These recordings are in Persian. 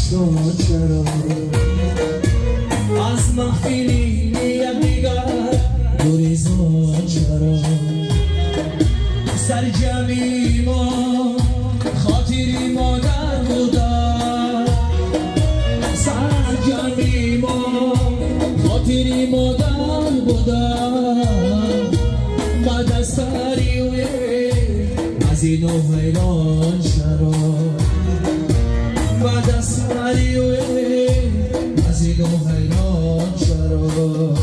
پریشان چرا از محفلی یکدیگر گریزان چرا سرجمی ما خاطری مادر بودن سرجمی ما خاطری مادر بودن بعد از تریوه از اینو حیران چرا بعد از تریوه از اینو حیران چرا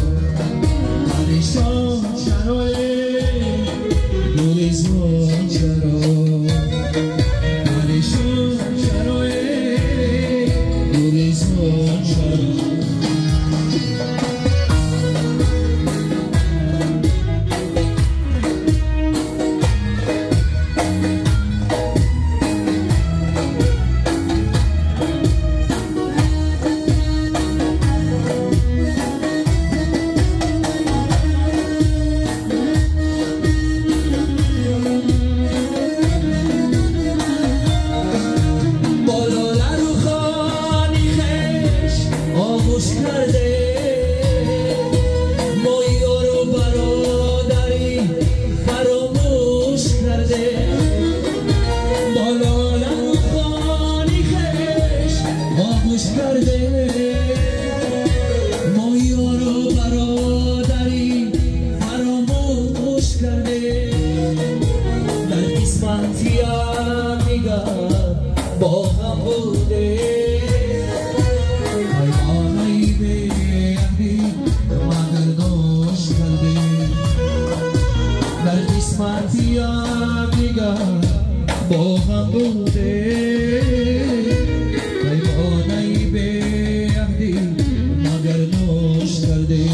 پریشان چرا گریزان چرا پریشان چرا گریزان چرا با هم بوده حیوانایی به عهدی مدرداش کرده در قسمتی هم دیگر با هم بوده حیوانایی به عهدی مدرداش کرده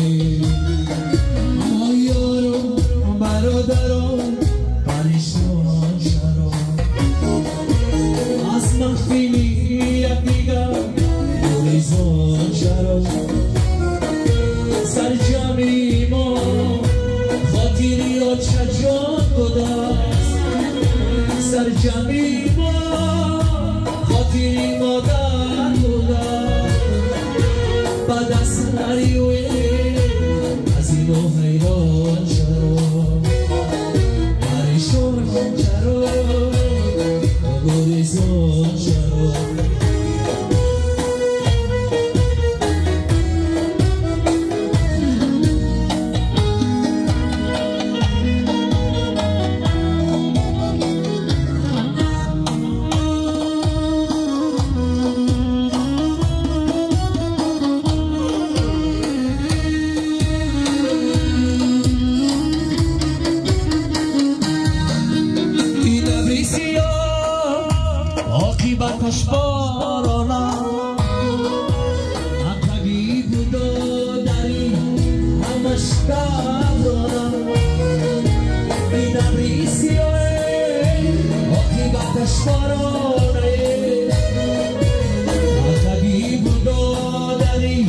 ما یارو برادران پریشان شرا از محفلی یکدیگر گریزان چرا سرجمی ما خاطری ها چجان بودست سرجمی ما خاطری مادر بودست بعد از نریوه از اینو حیران چرا پریشان چرا گریزان چرا عاقبتش بارانم حقی بود و دری همش قبرانم بیدم ریسیه عاقبتش بارانه حقی بود و دری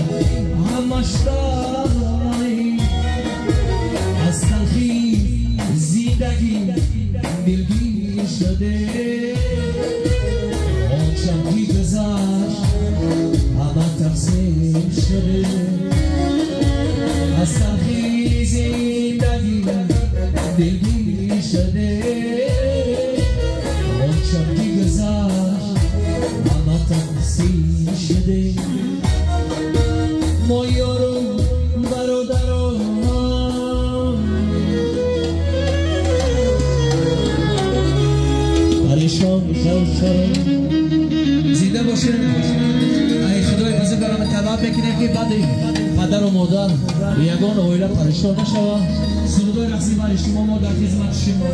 همش قبرانه از تلخی زیدگی دلگیر شده شمکی گذشت همه تقسیم شده از تلخی زندگی دلگیر شده اون شمکی گذشت همه تقسیم شده ما یارو برادران پریشان شد زنده باشه ای خدای بزرگ برام طلب بکنه که بعد پدر و مادر یگان اویلا پریشان نشوه سرودای رقصی برای شما ما در خدمت شما